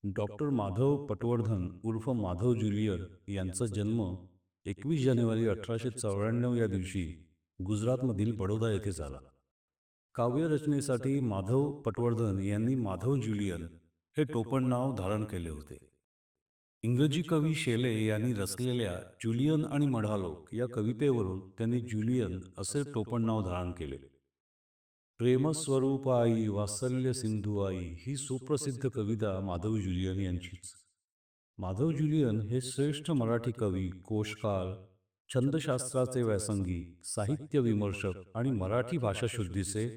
Doctor Madhav Patwardhan उर्फ माधव ज्युलियर यांचा जन्म 21 जानेवारी 1894 या दिवशी गुजरातमधील बडोदा येथे झाला. काव्यरचनेसाठी माधव पटवर्धन यांनी माधव ज्युलियन हे टोपण नाव धारण केले होते. इंग्रजी कवी शेले यांनी रचलेल्या ज्युलियन आणि मढालोक या कवितेवरून त्यांनी ज्युलियन असे टोपण नाव धारण केले. प्रेमस्वरूप आई वात्सल्य सिंधू आई ही सुप्रसिद्ध कविता माधव ज्युलियन यांचीच. माधव ज्युलियन हे श्रेष्ठ मराठी कवी, कोशकार, छंदशास्त्राचे व्यासंगी, साहित्य विमर्शक आणि मराठी भाषाशुद्धीचे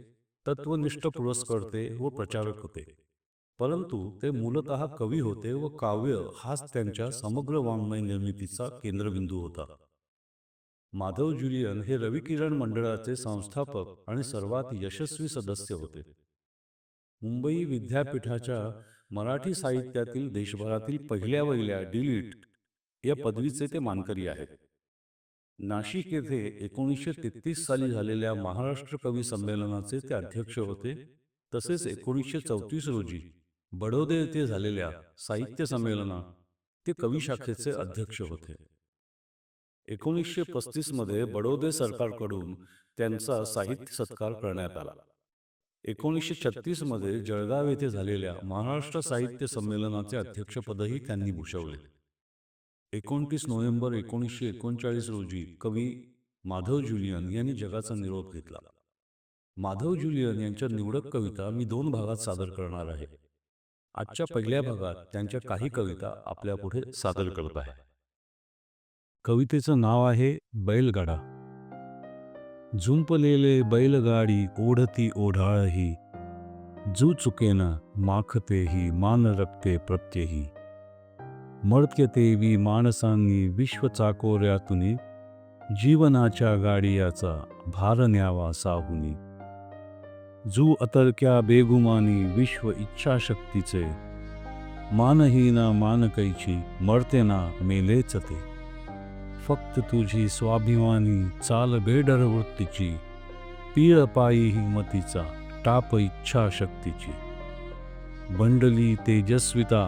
तत्वनिष्ठ पुरस्कर्ते व प्रचारक होते. परंतु ते मूलतः कवी होते व काव्य हाच त्यांच्या समग्र वाङ्मय निर्मितीचा केंद्रबिंदू होता. माधव ज्युलियन हे रविकिरण मंडळाचे संस्थापक आणि सर्वात यशस्वी सदस्य होते. मुंबई विद्यापीठाच्या मराठी साहित्यातील देशभरातील पहिल्या डिलीट या पदवीचे ते मानकरी आहेत. नाशिक येथे 1933 साली झालेल्या महाराष्ट्र कवी संमेलनाचे ते अध्यक्ष होते. तसेच 1934 रोजी बडोदे येथे झालेल्या साहित्य संमेलनात ते कवी शाखेचे अध्यक्ष होते. 1935 मध्ये बडोदे सरकारकडून त्यांचा साहित्य सत्कार करण्यात आला. 1936 मध्ये जळगाव येथे झालेल्या महाराष्ट्र साहित्य संमेलनाचे अध्यक्षपदही त्यांनी भूषवले. 29 नोव्हेंबर 1939 रोजी कवी माधव ज्युलियन यांनी जगाचा निरोप घेतला. माधव ज्युलियन यांच्या निवडक कविता मी 2 भागात सादर करणार आहे. आजच्या पहिल्या भागात त्यांच्या काही कविता आपल्यापुढे सादर करत आहे. कवितेचं नाव आहे बैलगाडा. झुंपलेले बैलगाडी ओढती ओढाळही, जू चुकेना माखतेही मान रक्ते प्रत्यही. मर्त्यतेवी माणसांनी विश्व चाकोऱ्यातुनी, जीवनाच्या गाडियाचा भार न्यावा साहुनी. जू अतर्क्या बेगुमानी विश्व इच्छाशक्तीचे, मानहीना मानकैची मर्तेना मेलेच ते. फक्त तुझी स्वाभिमानी चाल बेडर वृत्तीची, पीळ पायी हिमतीचा टाप इच्छाशक्तीची. बंडली तेजस्विता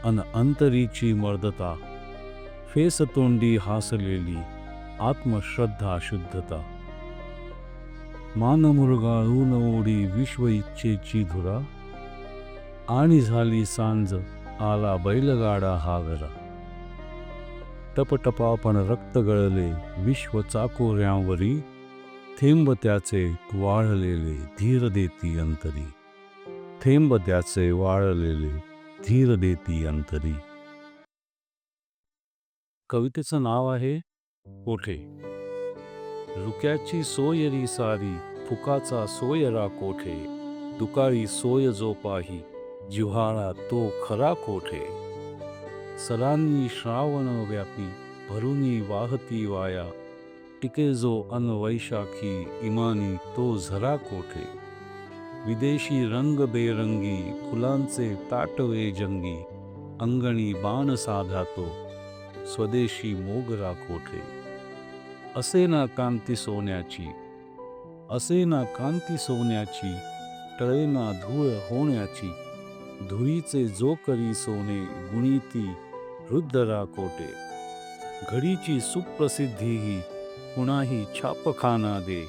अन अंतरीची मर्दता, फेस तोंडी हासलेली आत्मश्रद्धा शुद्धता. मान मुरगाळून ओढी विश्व इच्छेची धुरा, आणि झाली सांज आला बैलगाडा हा घरा. टपटपापण रक्त गळले विश्व चाकोऱ्यांवरी, थेंब त्याचे वाळलेले धीर देती अंतरी. थेंब त्याचे वाळलेले धीर देती अंतरी. कवितेचं नाव आहे कोठे. रुक्याची सोयरी सारी, फुकाचा सोयरा कोठे. दुकाळी सोय जो पाही, जिव्हाळा तो खरा कोठे. सरांनी श्रावण व्यापी, भरुनी वाहती वाया. टिके जो अन वैशाखी, इमानी तो झरा कोठे. विदेशी रंग बेरंगी, फुलांचे ताटवे जंगी. अंगणी बाण साधा तो, स्वदेशी मोगरा कोठे. असे ना कांती सोन्याची, असे ना कांती सोन्याची. टळे ना धूळ होण्याची, धुळीचे जो करी सोने. गुणिती रुद्रा कोठे. घडीची सुप्रसिद्धी ही, कुणाही छापखाना दे.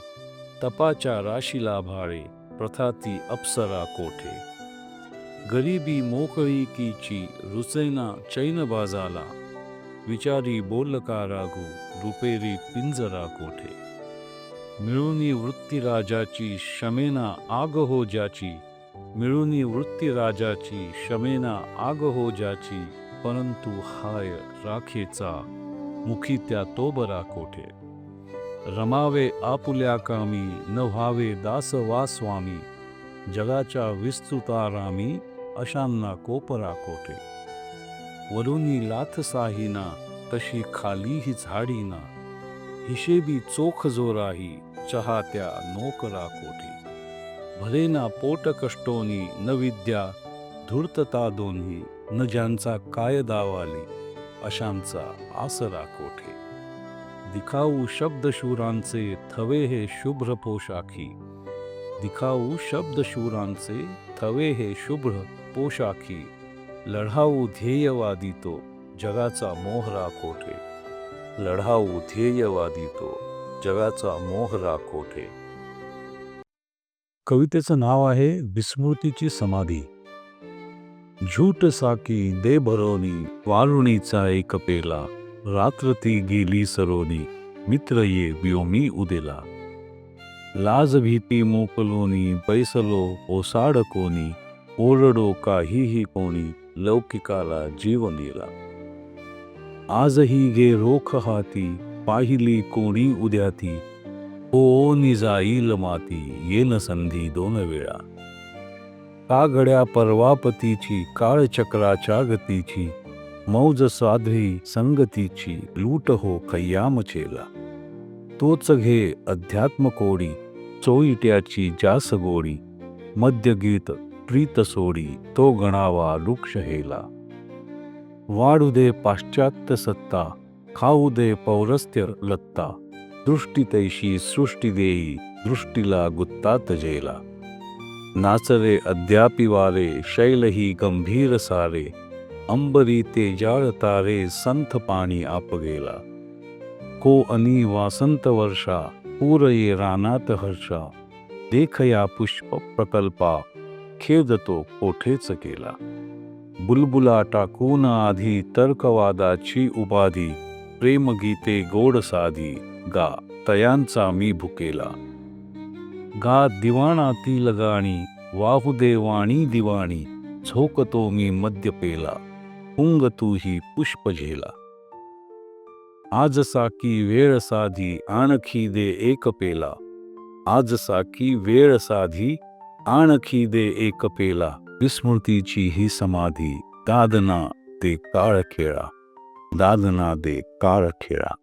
तपाच्या राशीला भाळे, प्रथाती अप्सरा कोठे. गरिबी मोकळीकीची, रुचेना चैन बाजाला. विचारी बोलका राघू, रुपेरी पिंजरा कोठे. मिळूनी वृत्ती राजाची, शमेना आग हो ज्याची. मिळूनी वृत्ती राजाची, शमेना आग हो ज्याची. परंतु हाय राखेचा, मुखी त्या तो बरा कोठे. रमावे आपुल्या कामी, न व्हावे दास वा स्वामी. जगाच्या विस्तृतारामी, अशांना कोपरा कोठे. वरुनी लाथ साहिना, तशी खाली ही झाडीना. हिशेबी चोख जो राही, चहात्या नोकरा कोठे. भरेना पोट कष्टोनी, न विद्या धूर्तता दोन्ही. न ज्यांचा कायदा वाली, अशांचा आसरा कोठे. दिखाऊ शब्दशूरांचे, थवे हे शुभ्र पोशाखी. दिखाऊ शब्दशूरांचे, थवे हे शुभ्र पोशाखी. लढाऊ ध्येयवादी तो जगाचा मोहरा कोठे. लढाऊ ध्येयवादी तो जगाचा मोहरा कोठे. कवितेचं नाव आहे विस्मृतीची समाधी. झूट साकी दे भरोनी वारुणीचा एक पेला. रात्र ती गेली सरोनी मित्र ये व्योमी उदेला. लाज भीती मोकलोनी बैसलो ओसाड कोणी. ओरडो काहीही कोणी लौकिकाला जीव दिला. आजही गे रोख हाती पाहिली कोणी उद्या ती. ओ निजाईल माती येन संधी दोन वेळा. का घड्या परवापतीची काळचक्राच्या गतीची. मौज साध्वी संगतीची लूट हो खय्यामचेला. तोच घे अध्यात्म कोडी चोईट्याची जास गोडी. मध्यगीत प्रीत सोडी तो गणावा वृक्ष हेला. वाढू दे पाश्चात्य सत्ता खाऊ दे पौरस्त्य लत्ता. दृष्टी तैशी सृष्टी देई दृष्टीला गुत्तात जेला. नाचरे अद्यापि वारे शैलही गंभीर सारे. अंबरी तेजाळ तारे संथ पाणी आप गेला. को अनी वासंत वर्षा पूर ये रानात हर्षा. देखया पुष्प प्रकल्पा खेद तो कोठेच केला. बुलबुला टाकून आधी तर्कवादाची उपाधी. प्रेमगीते गोड साधी गा तयांचा मी भुकेला. गा दिवाणातील गाणी वाहू दे वाणी दिवाणी. झोकतो मी मद्य पेला पुंग तूही पुष्प झेला. आज साकी वेळ साधी आणखी दे एक पेला. आज साकी वेळ साधी आणखी दे एक पेला. विस्मृतीची ही समाधी दादना दे काळ खेळा. दादना दे काळ खेळा.